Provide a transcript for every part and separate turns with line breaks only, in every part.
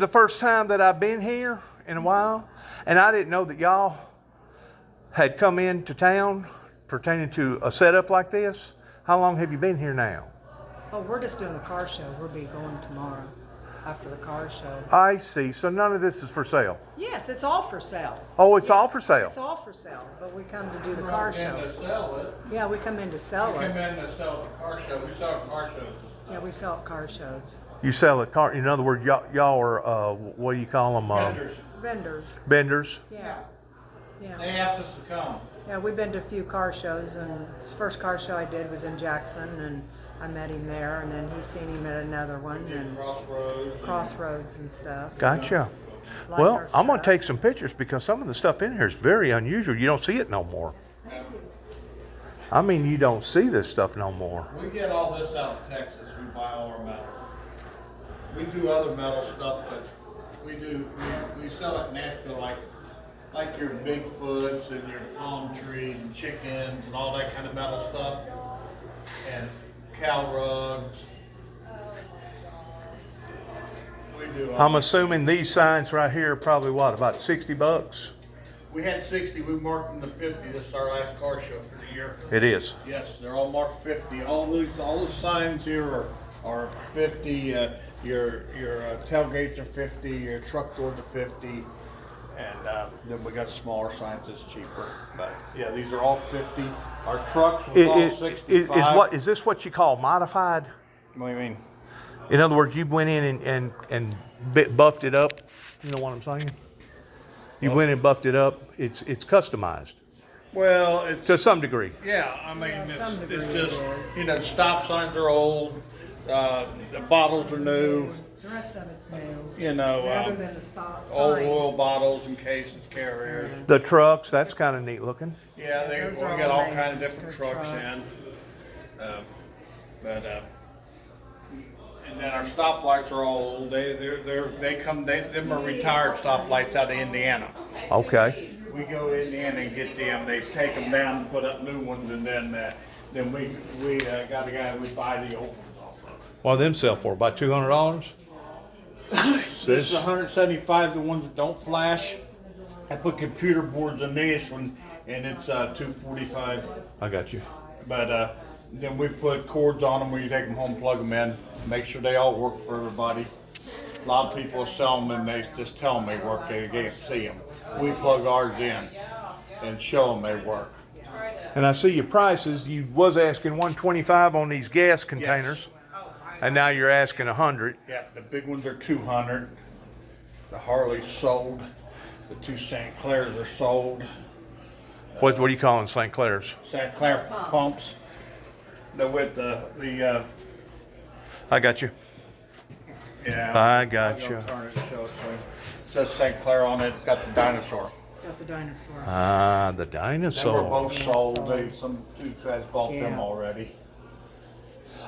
the first time that I've been here in a while, and I didn't know that y'all had come into town pertaining to a setup like this. How long have you been here now?
Oh, we're just doing the car show. We'll be going tomorrow after the car show.
I see. So none of this is for sale.
Yes, it's all for sale.
Oh, it's all for sale.
It's all for sale, but we come to do the car show.
To sell it.
Yeah, we come in to sell
We come
it.
in to sell the car show. We sell car shows.
Yeah, we sell at car shows.
You sell a car. In other words, y'all are what do you call them?
Vendors.
Vendors.
Vendors.
Yeah.
They
Yeah.
asked us to come.
Yeah, we've been to a few car shows, and the first car show I did was in Jackson, and I met him there, and then he seen him at another one, and
Crossroads.
Crossroads and stuff.
Gotcha.
Like
Well,
our
I'm gonna
stuff.
take some pictures because some of the stuff in here is very unusual. You don't see it no more. I mean, you don't see this stuff no more.
We get all this out of Texas. We buy all our metal. We do other metal stuff, but we sell it in Nashville like your Bigfoots and your palm trees and chickens and all that kind of metal stuff. And cow rugs. We do.
I'm assuming these signs right here are probably what, about $60?
We had 60. We marked them to 50. This is our last car show for the year.
It is.
Yes, they're all marked 50. All the signs here are 50. Your tailgates are 50. Your truck doors are 50. And then we got smaller signs that's cheaper. But yeah, these are all 50. Our trucks was all 65.
Is this what you call modified?
What do you mean?
In other words, you went in and buffed it up. You know what I'm saying? You went and buffed it up. It's customized
Well, it's
to some degree.
yeah. I mean,
Yeah, some degree
it's
it
just
is.
the stop signs are old. The bottles are new.
The rest of it's new.
Other
than the stop
old
signs.
oil bottles and cases, carriers.
The trucks, that's kind of neat looking.
Yeah,
Those
we
are
got
all
all kind of
made
different
for
trucks
trucks.
in. And then our stoplights are all old. Them are retired stoplights out of Indiana.
Okay.
We go to Indiana and get them. They take them down and put up new ones, and then we got a guy we buy the old ones off of.
What do them sell for? About $200?
This is 175. The ones that don't flash. I put computer boards in this one, and it's 245.
I got you.
But then we put cords on them where you take them home, plug them in, make sure they all work for everybody. A lot of people sell them and they just tell them they work, they can't see them. We plug ours in and show them they work.
And I see your prices. You was asking $125 on these gas containers, and now you're asking $100.
Yeah, the big ones are 200. The Harley's sold. The two St. Clairs are sold.
What are you calling St. Clair's?
St. Clair pumps. With the
I got you.
yeah.
I got you.
Turn it, show it to you. It says St. Clair on it. It's got the dinosaur.
Got the dinosaur.
Ah, the
They were
dinosaur.
both sold. Some two guys bought them
Yeah.
already.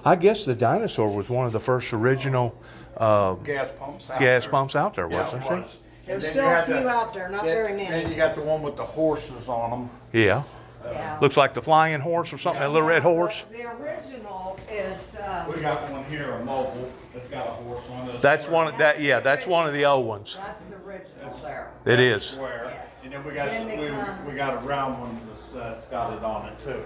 I guess the dinosaur was one of the first original
Gas pumps. Out
gas
there.
pumps out there,
Yeah,
wasn't
it
there?
was.
There's
And then
still
you
a
had
few out there, not very many.
Then you got the one with the horses on them.
Yeah.
Yeah.
Looks like the flying horse or something, that little red horse.
The original is,
We got one here, a mobile, that's got a horse on it.
That's one of that's one of the old ones.
that's the original there.
It is.
Square.
Yes.
And then
Then they come-
we got a round one that's got it on it too.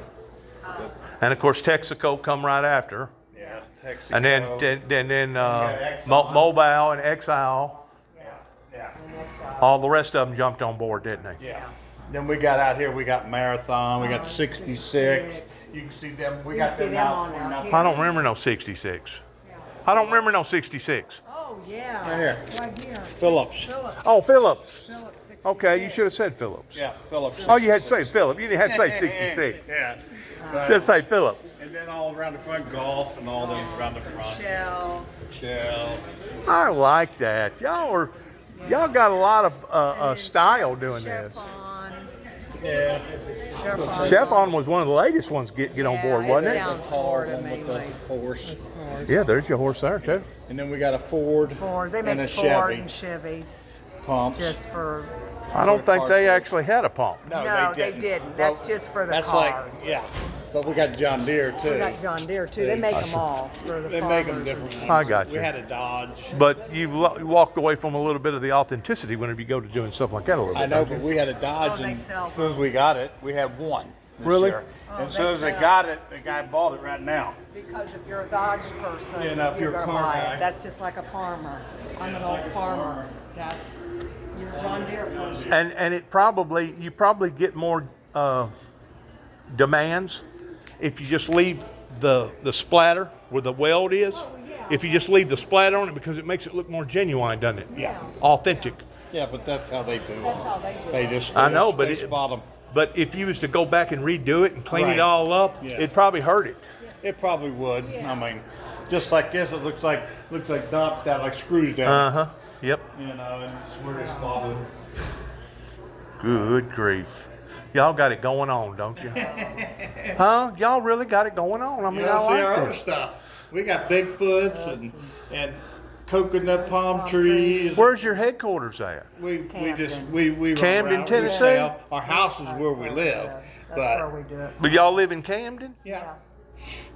And of course Texaco come right after.
Yeah, Texaco.
And then
Exxon.
Mobile and Exile.
Yeah,
And it's,
All the rest of them jumped on board, didn't they?
yeah. Then we got out here, we got Marathon, we got 66. You can see them, we
You
got
can see
them
them
out.
on
we're
out
not-
here.
I don't remember no 66. I don't remember no 66.
Oh, yeah.
Right here.
Right here.
Phillips.
Phillips.
Oh, Phillips.
Phillips 66.
Okay, you should have said Phillips.
Yeah, Phillips.
Oh, you had to say Phillips. You didn't have to say 66.
Yeah. But-
Just say Phillips.
And then all around the front, golf and all those around the front.
Shell.
Shell.
I like that. Y'all got a lot of style doing this.
Chevron.
Yeah.
Chevron.
Chevron was one of the latest ones get on board,
Yeah,
wasn't
it's
it?
down
Tall
Florida
one with the
mainly.
horse.
Yeah, there's your horse there too.
And then we got a Ford,
Ford. They
and a
make Ford
Chevy
and Chevys
pumps.
just for.
I don't think they actually had a pump.
No, they didn't. That's just for the
that's
cars.
like, yeah. But we got John Deere too.
We got John Deere too. They make them all for the
They
farmers.
make them different ones.
I got
We
you.
had a Dodge.
But you've walked away from a little bit of the authenticity whenever you go to doing stuff like that a little bit.
I know,
don't
but
you?
we had a Dodge,
Oh, they
and
sell
as soon as we got it, we had one. This
Really?
year.
Oh,
And as
they
soon as they
sell.
got it, the guy bought it right now.
Because if you're a Dodge person,
Yeah, now if you're a
gonna
car
buy
guy.
it. That's just like a farmer. I'm an
Yeah,
old
like a
farmer.
farmer.
That's your John Deere person.
And you probably get more demands if you just leave the splatter where the weld is.
Oh, yeah.
If you just leave the splatter on it, because it makes it look more genuine, doesn't it?
Yeah.
Authentic.
Yeah, but that's how they do it.
That's how they do
They
it.
just.
I know,
they
but
just spot 'em.
But if you was to go back and redo it and clean
Right.
it all up,
Yeah.
it'd probably hurt it.
It probably would.
Yeah.
I mean, just like this, it looks like dots down, like screws down.
Uh huh. Yep.
You know, and it's where it's spotted.
Good grief. Y'all got it going on, don't you? Huh? Y'all really got it going on. I mean,
You
I
know, see our
like
other
this.
stuff. We got Bigfoots and coconut palm
Palm
trees.
trees.
Where's your headquarters at?
We just
Camden.
we run
Camden,
around, we
Tennessee?
sell. Our house is where we live,
That's where
but
we do it.
But y'all live in Camden?
yeah.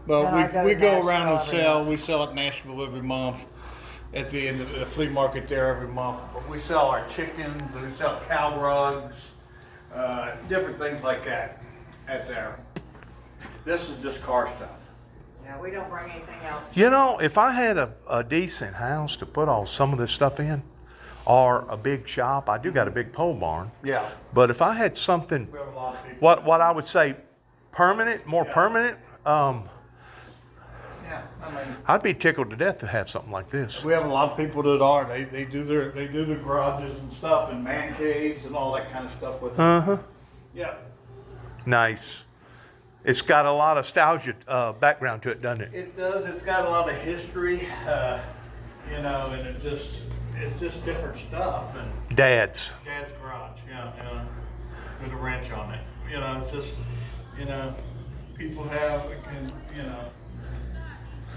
And I
But
go
we
to
go around and
Nashville every
sell.
month.
We sell at Nashville every month. At the end of the flea market there every month. But we sell our chickens. We sell cow rugs, different things like that at there. This is just car stuff.
Yeah, we don't bring anything else.
You know, if I had a decent house to put all some of this stuff in, or a big shop, I do got a big pole barn,
Yeah.
but if I had something,
We have a lot of people.
what I would say permanent, more
Yeah.
permanent,
Yeah. I mean.
I'd be tickled to death to have something like this.
We have a lot of people that are. They do their garages and stuff and man caves and all that kind of stuff with it.
Uh-huh.
Yeah.
Nice. It's got a lot of nostalgia background to it, doesn't it?
It does. It's got a lot of history, you know, and it's just different stuff. And
Dad's.
Dad's garage, yeah, with a wrench on it. You know, just people have,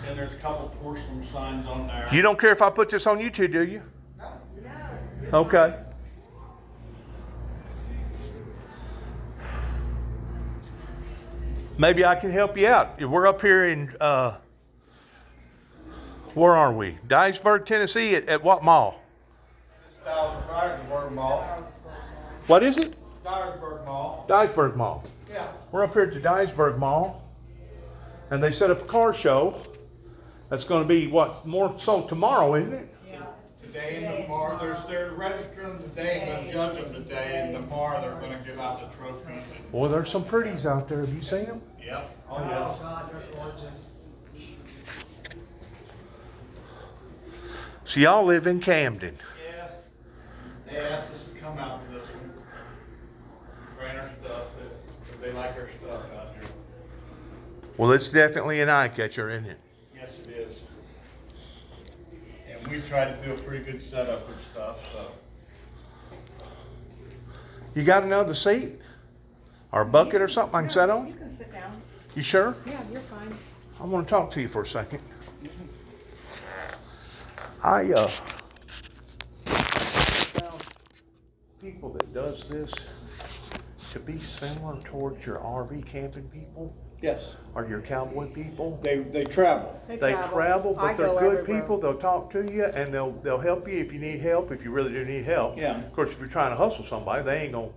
and there's a couple porcelain signs on there.
You don't care if I put this on YouTube, do you? Okay. Maybe I can help you out. We're up here in, where are we? Dyersburg, Tennessee, at what mall?
Dyersburg Mall.
What is it?
Dyersburg Mall.
Dyersburg Mall.
Yeah.
We're up here at the Dyersburg Mall, and they set up a car show. That's going to be more so tomorrow, isn't it?
Yeah.
Today and tomorrow, they're registering today, and judge them today, and tomorrow they're gonna give out the trophies.
Well, there's some pretties out there. Have you seen them?
Yep.
Oh, God, they're gorgeous.
So y'all live in Camden.
Yeah. They asked us to come out to this one. Bring our stuff, because they like our stuff out here.
Well, it's definitely an eye catcher, isn't it?
Yes, it is. And we try to do a pretty good setup with stuff, so.
You got another seat? Or a bucket or something I can sit
You
on?
can sit down.
You sure?
Yeah, you're fine.
I want to talk to you for a second. Well, people that does this to be similar towards your RV camping people
Yes.
or your cowboy people.
They travel.
They travel,
I
but they're
go
good
everywhere.
people. They'll talk to you and they'll help you if you need help. If you really do need help.
Yeah.
Of course, if you're trying to hustle somebody, they ain't gonna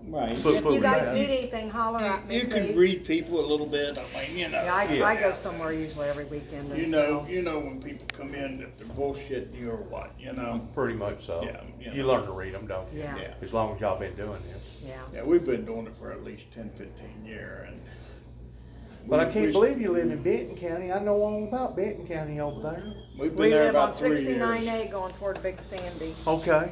Right.
put
If
food
you
in
guys
that.
need anything, holler at me,
You can
please.
read people a little bit, I mean, you know.
Yeah, I
Yeah.
go somewhere usually every weekend. And
You know,
so-
you know when people come in, if they're bullshitting you or what, you know?
Pretty much so.
Yeah, yeah.
You learn to read them, don't you?
Yeah.
Yeah.
As long as y'all been doing this.
Yeah.
Yeah, we've been doing it for at least 10, 15 years, and.
But I
we-
can't
we-
believe you live in Benton County. I know all about Benton County over there.
We've been
We
there
live on
about 3 years.
69A going toward Big Sandy,
Okay.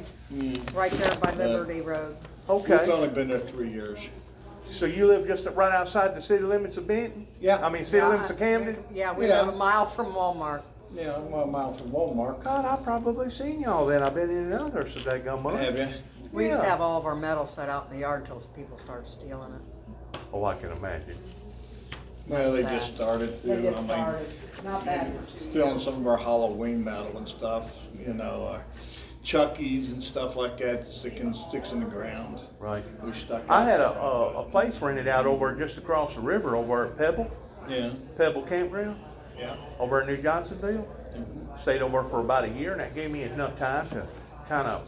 right there by Liberty Road.
We've
Okay.
only been there 3 years.
So you live just right outside the city limits of Benton?
Yeah.
I mean, city limits of Camden?
Yeah, we
Yeah.
live a mile from Walmart.
Yeah, I'm 1 mile from Walmart.
God, I've probably seen y'all then. I've been in and out there since that gum up.
Have you?
We used to
Yeah.
have all of our metal set out in the yard till people started stealing it.
Oh, I can imagine.
Well, they
Sad.
just started to,
They just
I mean,
started, not bad for 2
stealing
years.
some of our Halloween metal and stuff, you know, Chuckies and stuff like that sticks in the ground.
Right.
We stuck.
I had a place rented out over just across the river over at Pebble Campground
Yeah.
over in New Johnsonville.
Mhm.
Stayed over for about a year, and that gave me enough time to kind of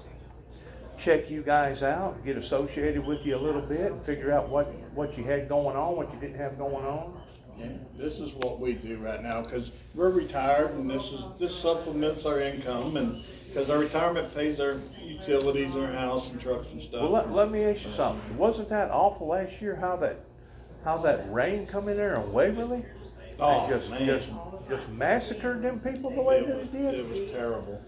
check you guys out, get associated with you a little bit, and figure out what you had going on, what you didn't have going on.
Yeah, this is what we do right now, because we're retired, and this supplements our income, and because our retirement pays our utilities, our house and trucks and stuff.
Well, let me ask you something. Wasn't that awful last year? How that rain come in there in Waverly?
Oh,
And
man.
just massacred them people the way that it did.
It was terrible.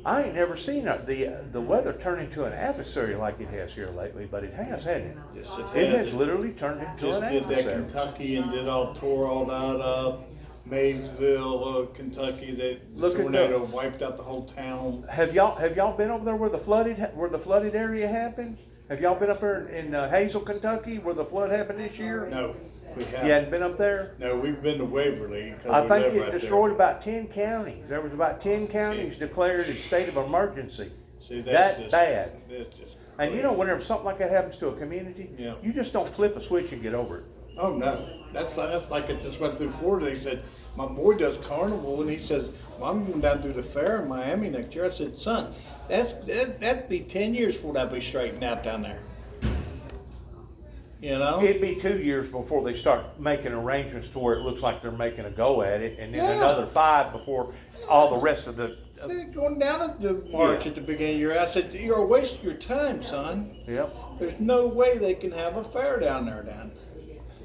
I ain't never seen the weather turn into an adversary like it has here lately, but it has, hasn't it?
Yes,
It has literally turned into
Just
an
did that
adversary.
Kentucky and tore all that up. Maysville, Kentucky, the
Look at
tornado wiped out the whole town.
Have y'all been over there where the flooded area happened? Have y'all been up there in Hazel, Kentucky, where the flood happened this year?
No, we
You
haven't.
hadn't been up there?
No, we've been to Waverly. 'Cause
I
we
think
live
it
right
destroyed
there.
about 10 counties. There was about 10 counties declared a state of emergency.
See,
That
just,
bad.
That's just
And you
crazy.
know, whenever something like that happens to a community,
Yeah.
you just don't flip a switch and get over it.
Oh, no, that's like it just went through Florida. He said, my boy does carnival, and he says, well, I'm going down to the fair in Miami next year. I said, son, that'd be 10 years before that'd be straightened out down there. You know?
It'd be 2 years before they start making arrangements to where it looks like they're making a go at it, and then
Yeah.
another 5 before all the rest of the.
I said, going down at the March
Yeah.
at the beginning of the year, I said, you're wasting your time, son.
Yep.
There's no way they can have a fair down there.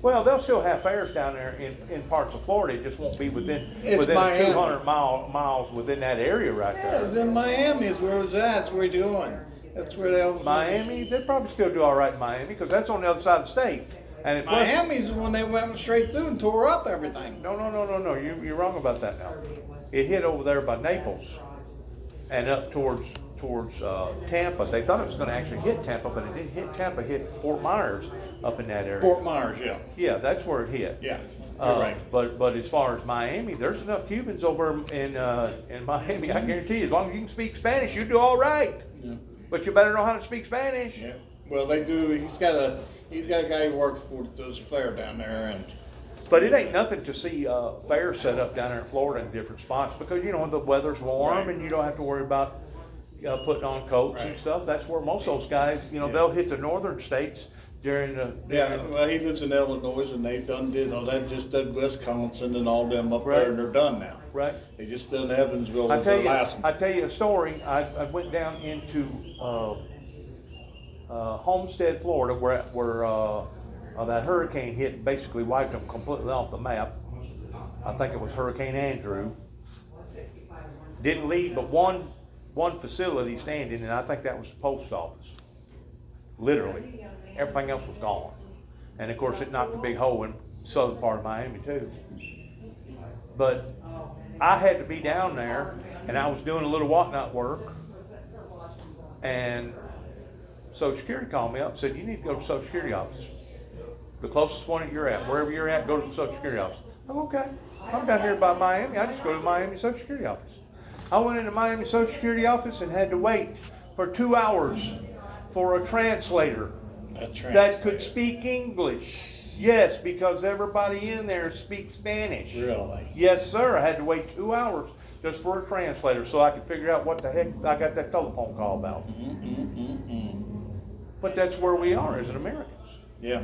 Well, they'll still have fairs down there in parts of Florida. It just won't be within
It's Miami.
200 miles within that area right
Yeah, it's
there.
in Miami is where it's at. That's where he's going. That's where they'll.
Miami, they probably still do all right in Miami because that's on the other side of the state. And it plus-
Miami's the one they went straight through and tore up everything.
No. You're wrong about that now. It hit over there by Naples and up towards Tampa. They thought it was going to actually hit Tampa, but it didn't hit Tampa. It hit Fort Myers up in that area.
Fort Myers, yeah.
Yeah, that's where it hit.
Yeah, you're right.
But as far as Miami, there's enough Cubans over in Miami. I guarantee you, as long as you can speak Spanish, you do all right.
Yeah.
But you better know how to speak Spanish.
Yeah. Well, they do. He's got a guy who works for this fair down there, and.
But it ain't nothing to see fairs set up down there in Florida in different spots because you know the weather's warm
Right.
and you don't have to worry about putting on coats and
Right.
stuff. That's where most of those guys,
Yeah.
they'll hit the northern states during the.
Yeah, well, he lives in Illinois, and they've done just did Wisconsin and all them up
Right.
there, and they're done now.
Right.
They just done Evansville
I
with
tell
their
you,
last one.
I tell you a story. I went down into Homestead, Florida, where that hurricane hit and basically wiped them completely off the map. I think it was Hurricane Andrew. Didn't leave but one facility standing, and I think that was the post office. Literally, everything else was gone. And of course, it knocked a big hole in the southern part of Miami too. But I had to be down there, and I was doing a little whatnot work, and Social Security called me up and said, you need to go to the Social Security office. The closest one that you're at, wherever you're at, go to the Social Security office. I'm okay. I'm down here by Miami. I just go to the Miami Social Security office. I went into Miami Social Security office and had to wait for 2 hours for a translator that could speak English. Yes, because everybody in there speaks Spanish.
Really?
Yes, sir. I had to wait 2 hours just for a translator so I could figure out what the heck I got that telephone call about. But that's where we are as Americans.
Yeah,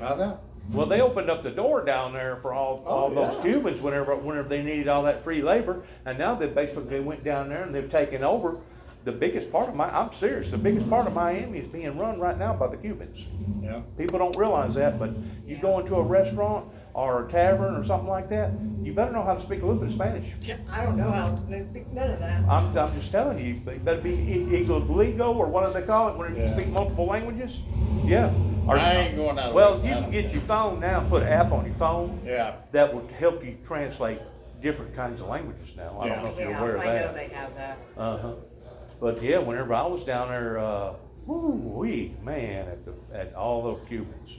I know.
Well, they opened up the door down there for all those
yeah.
Cubans whenever they needed all that free labor, and now they basically went down there and they've taken over the biggest part of I'm serious, the biggest part of Miami is being run right now by the Cubans.
Yeah.
People don't realize that, but you go into a restaurant or a tavern or something like that, you better know how to speak a little bit of Spanish.
I don't know how to speak none of that.
I'm just telling you, you better be ego or what do they call it when you
Yeah.
speak multiple languages? Yeah. Or-
I ain't going out of
Well,
West
you can
Island.
get your phone now, put an app on your phone.
Yeah.
That would help you translate different kinds of languages now. I don't know if you're aware of
I know
that.
they have that.
Uh-huh. But yeah, whenever I was down there, man, at all those Cubans.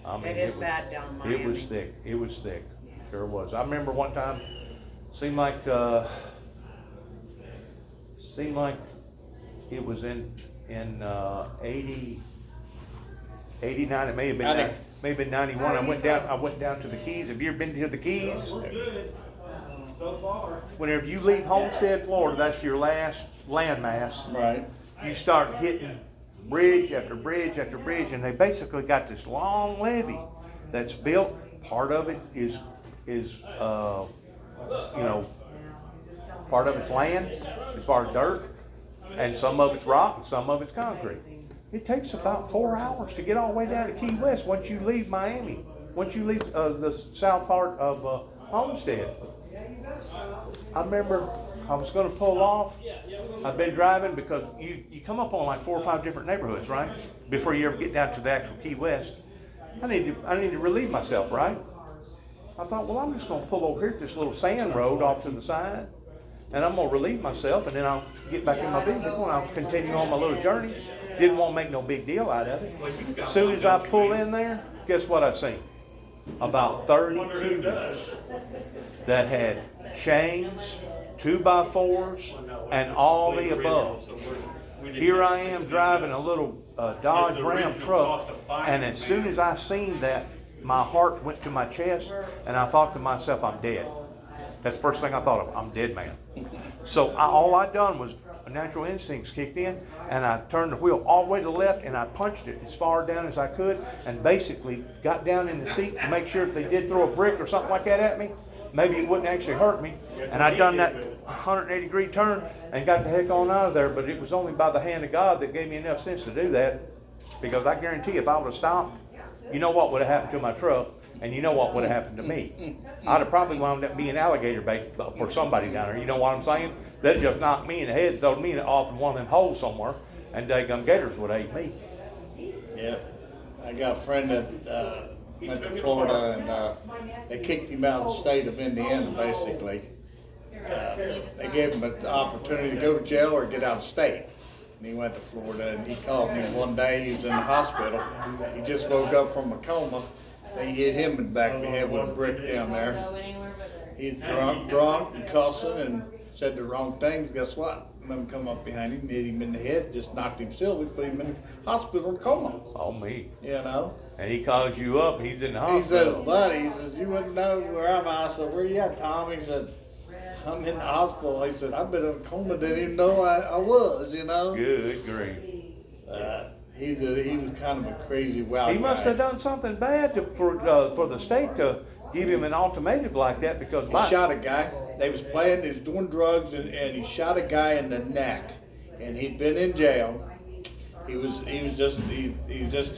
I mean,
It is
was-
bad down in Miami.
It was thick. It was thick. Sure was. I remember one time, seemed like it was in 89, it may have been, may have been 91. I went down to the Keys. Have you ever been to the Keys? Whenever you leave Homestead, Florida, that's your last landmass.
Right.
You start hitting bridge after bridge after bridge, and they basically got this long levee that's built. Part of it is part of it's land as far as dirt, and some of it's rock, and some of it's concrete. It takes about 4 hours to get all the way down to Key West once you leave Miami, once you leave the south part of Homestead. I remember I was going to pull off. I've been driving because you come up on like 4 or 5 different neighborhoods, right? Before you ever get down to the actual Key West. I need to relieve myself, right? I thought, well, I'm just going to pull over here at this little sand road off to the side, and I'm going to relieve myself, and then I'll get back in my vehicle and I'll continue on my little journey. Didn't want to make no big deal out of it. As soon as I pull in there, guess what I seen? About 30 Cubans that had chains, 2x4s, and all the above. Here I am driving a little Dodge Ram truck, and as soon as I seen that, my heart went to my chest, and I thought to myself, I'm dead. That's the first thing I thought of. I'm dead, man. So all I done was natural instincts kicked in, and I turned the wheel all the way to the left, and I punched it as far down as I could, and basically got down in the seat to make sure if they did throw a brick or something like that at me, maybe it wouldn't actually hurt me. And I done that 180-degree turn and got the heck on out of there, but it was only by the hand of God that gave me enough sense to do that, because I guarantee if I would have stopped, you know what would have happened to my truck, and you know what would have happened to me. I'd have probably wound up being alligator bait for somebody down there. You know what I'm saying? They'd just knocked me in the head, throw me off in one of them holes somewhere, and daggum gators would have ate me.
Yeah. I got a friend that went to Florida, and they kicked him out of the state of Indiana, basically. They gave him an opportunity to go to jail or get out of state. And he went to Florida, and he called me one day. He was in the hospital. He just woke up from a coma. They hit him in the back of the head with a brick down there. He's drunk and cussing and said the wrong things. Guess what? Them come up behind him, hit him in the head, just knocked him silly, put him in the hospital in coma.
Oh, me.
You know?
And he calls you up, he's in the hospital.
He says, buddy, he says, you wouldn't know where I'm at. I said, where you at, Tom? He said, I'm in the hospital. He said, I've been in a coma, didn't even know I was, you know?
Good grief.
He was kind of a crazy wild guy.
He must have done something bad for the state to give him an ultimatum like that, because
He shot a guy. They was playing, he was doing drugs, and he shot a guy in the neck. And he'd been in jail. He was just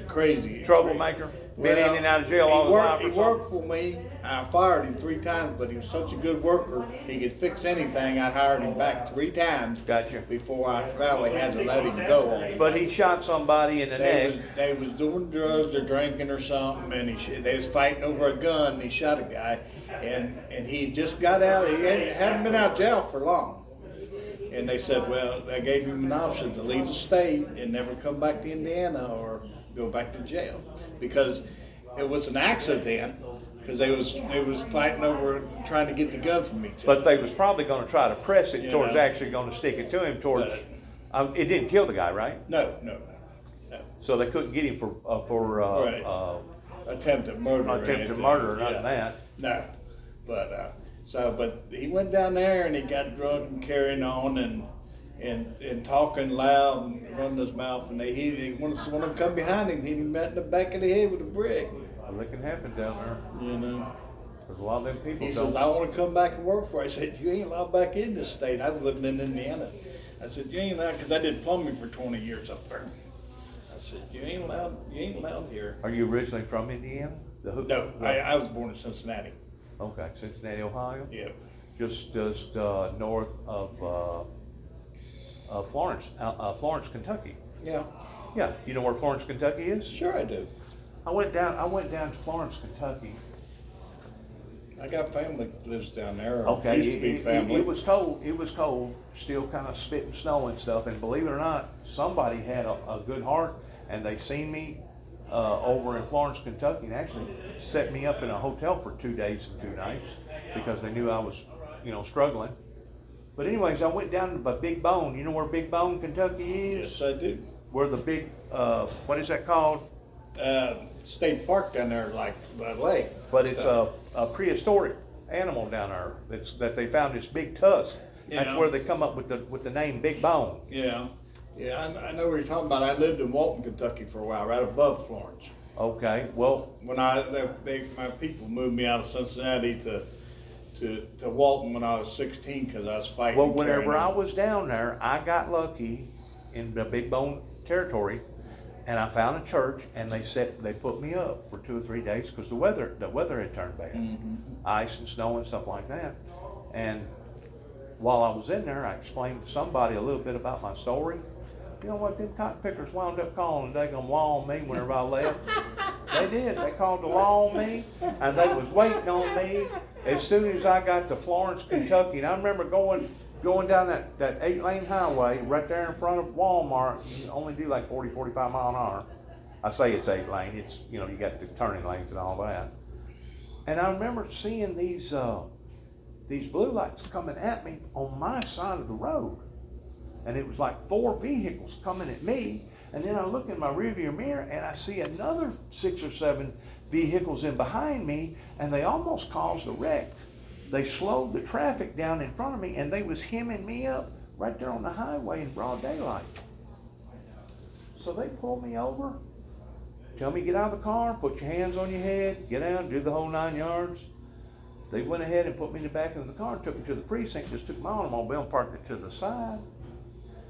crazy.
Troublemaker. Been in and out of jail all his life.
He worked for me. I fired him 3 times, but he was such a good worker. He could fix anything. I hired him back 3 times.
Gotcha.
Before I finally had to let him go.
But he shot somebody in the neck.
They was doing drugs or drinking or something, and they was fighting over a gun. And he shot a guy, and he just got out. He hadn't been out of jail for long. And they said, well, they gave him an option to leave the state and never come back to Indiana or go back to jail, because it was an accident. Because they was fighting over trying to get the gun from each other.
But they was probably going to try to press it towards actually going to stick it to him towards. It didn't kill the guy, right?
No.
So they couldn't get him for
attempted murder.
Attempted murder, not that.
No, but he went down there and he got drunk and carrying on and talking loud and running his mouth, and one of them come behind him, hit him in the back of the head with a brick.
Well, it can happen down there.
You know.
There's a lot of them people.
He says, I want to come back and work for you. I said, you ain't allowed back in this state. I was living in Indiana. I said, you ain't allowed, because I did plumbing for 20 years up there. I said, you ain't allowed here.
Are you originally from Indiana?
No, I was born in Cincinnati.
Okay, Cincinnati, Ohio?
Yep.
Just north of Florence, Kentucky.
Yeah.
Yeah, you know where Florence, Kentucky is?
Sure I do.
I went down to Florence, Kentucky.
I got family that lives down there.
Okay,
Used to be family.
It was cold, still kind of spitting snow and stuff. And believe it or not, somebody had a good heart, and they seen me over in Florence, Kentucky, and actually set me up in a hotel for 2 days and 2 nights because they knew I was, struggling. But anyways, I went down to Big Bone. You know where Big Bone, Kentucky is?
Yes, I do.
Where the big, what is that called?
State park down there, like, by the lake.
But it's a prehistoric animal down there, that they found this big tusk. That's
Yeah.
where they come up with the name Big Bone.
Yeah, yeah, I know what you're talking about. I lived in Walton, Kentucky for a while, right above Florence.
Okay, well,
When my people moved me out of Cincinnati to Walton when I was 16, because I was fighting.
well,
and
whenever
carrying
I
on.
was down there, I got lucky in the Big Bone territory, and I found a church, and they put me up for 2 or 3 days because the weather had turned bad, ice and snow and stuff like that. And while I was in there, I explained to somebody a little bit about my story. You know what? Them cotton pickers wound up calling, they gonna law on me whenever I left. They did. They called the law on me, and they was waiting on me as soon as I got to Florence, Kentucky. And I remember going down that 8-lane highway right there in front of Walmart. You can only do like 40, 45 mile an hour. I say it's 8 lane. It's, you know, you got the turning lanes and all that. And I remember seeing these blue lights coming at me on my side of the road. And it was like 4 vehicles coming at me. And then I look in my rearview mirror and I see another 6 or 7 vehicles in behind me, and they almost caused a wreck. They slowed the traffic down in front of me, and they was hemming me up right there on the highway in broad daylight. So they pulled me over, tell me get out of the car, put your hands on your head, get out, do the whole 9 yards. They went ahead and put me in the back of the car, took me to the precinct, just took my automobile and parked it to the side.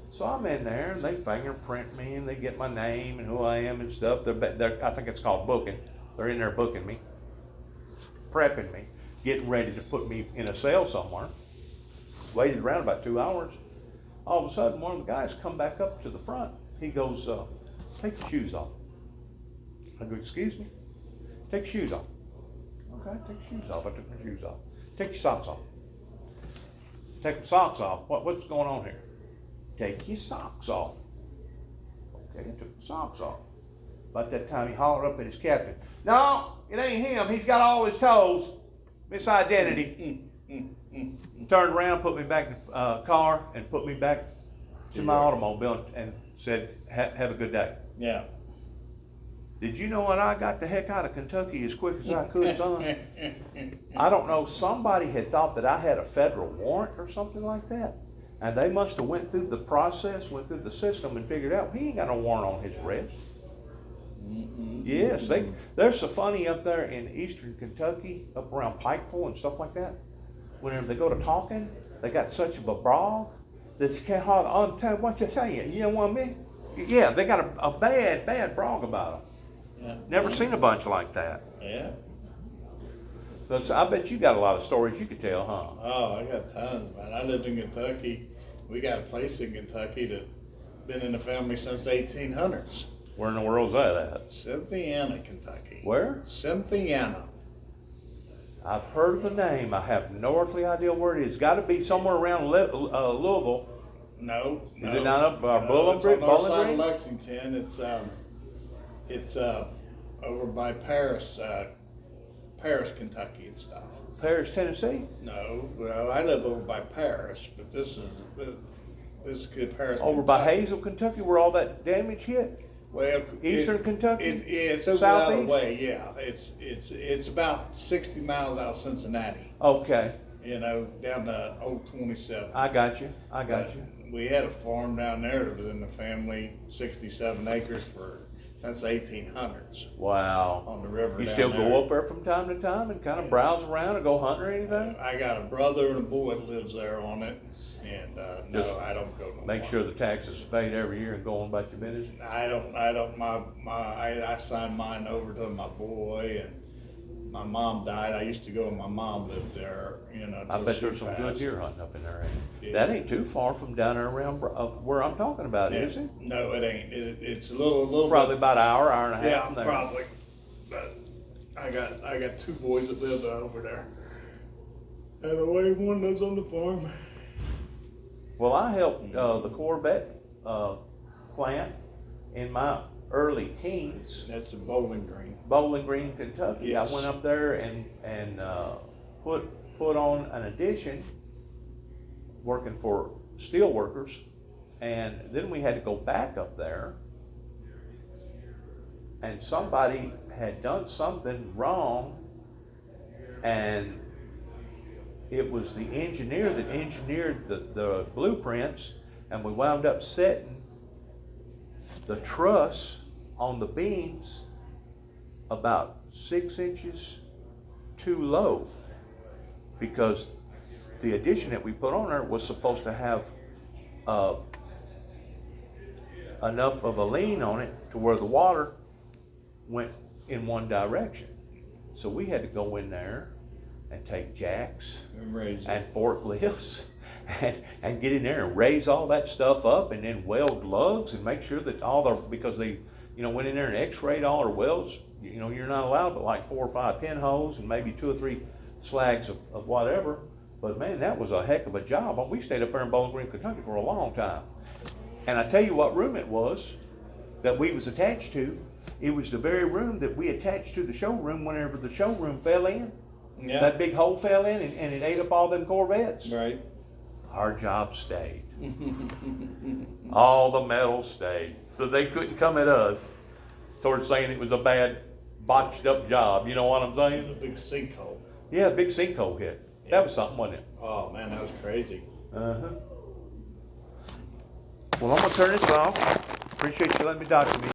So I'm in there, and they fingerprint me, and they get my name and who I am and stuff. I think it's called booking. They're in there booking me, prepping me, getting ready to put me in a cell somewhere. Waited around about 2 hours. All of a sudden, one of the guys come back up to the front. He goes, take your shoes off. I go, excuse me? Take your shoes off. Okay, take your shoes off. I took my shoes off. Take your socks off. Take my socks off. What's going on here? Take your socks off. Okay, I took the socks off. About that time, he hollered up at his captain. No, it ain't him. He's got all his toes. Misidentity. Turned around, put me back in the car, and put me back to my automobile and said, have a good day.
Yeah.
Did you know what? I got the heck out of Kentucky as quick as I could, son. I don't know, somebody had thought that I had a federal warrant or something like that. And they must have went through the process, went through the system and figured out he ain't got no warrant on his arrest. Yes, they're so funny up there in eastern Kentucky, up around Pikeville and stuff like that. Whenever they go to talking, they got such of a brawl that you can't hardly understand what you're saying. You know what I mean? Yeah, they got a bad brawl about them.
Yeah.
Never seen a bunch like that.
Yeah.
But I bet you got a lot of stories you could tell, huh?
Oh, I got tons, man. I lived in Kentucky. We got a place in Kentucky that been in the family since the 1800s.
Where in the world's that at?
Cynthiana, Kentucky.
Where?
Cynthiana.
I've heard of the name. I have no earthly idea where it is. Got to be somewhere around Louisville.
No.
Is it not up
It's
Bowling
on the north
Green?
side of Lexington. It's over by Paris, Kentucky and stuff.
Paris, Tennessee?
No, well, I live over by Paris, but this is good Paris.
Over by Hazel, Kentucky, where all that damage hit?
Well,
Eastern Kentucky?
It's over that
Southeast?
way, yeah. It's about 60 miles out of Cincinnati.
Okay,
You know, down to Old 27.
I got you.
We had a farm down there that was in the family, 67 acres since the 1800s
Wow.
on the river.
You
down
still
there.
go up there from time to time and kind of browse around and go hunting or anything?
I got a brother and a boy that lives there on it, and
Just
no, I don't go no
Make
more.
sure the taxes are paid every year and go on about your business?
I signed mine over to my boy, and my mom died. I used to go, and my mom lived there, you know.
I
till
bet
she
there's some good
passed.
deer hunting up in there, ain't it?
Yeah.
That ain't too far from down there around where I'm talking about, is it?
No, it ain't. It's a little
Probably
bit,
about an hour and a half
yeah,
from there.
probably. But I got 2 boys that live over there, and the way one lives on the farm.
Well, I helped the Corvette plant in my early teens,
That's a Bowling Green.
Bowling Green, Kentucky.
Yes.
I went up there and put on an addition working for steel workers. And then we had to go back up there, and somebody had done something wrong, and it was the engineer that engineered the blueprints, and we wound up setting the truss on the beams about 6 inches too low, because the addition that we put on there was supposed to have enough of a lean on it to where the water went in one direction. So we had to go in there and take jacks and forklifts and get in there and raise all that stuff up, and then weld lugs and make sure that because they, went in there and x-rayed all our welds. You're not allowed but like 4 or 5 pinholes and maybe 2 or 3 slags of whatever. But man, that was a heck of a job. We stayed up there in Bowling Green, Kentucky for a long time. And I tell you what room it was that we was attached to. It was the very room that we attached to the showroom whenever the showroom fell in.
Yeah.
That big hole fell in and it ate up all them Corvettes.
Right.
Our job stayed. All the metal stayed. So they couldn't come at us towards saying it was a bad, botched up job. You know what I'm
It
saying?
was a big sinkhole.
Yeah, a big sinkhole hit. That was something, wasn't it?
Oh man, that was crazy.
Uh-huh. Well, I'm gonna turn this off. Appreciate you letting me document.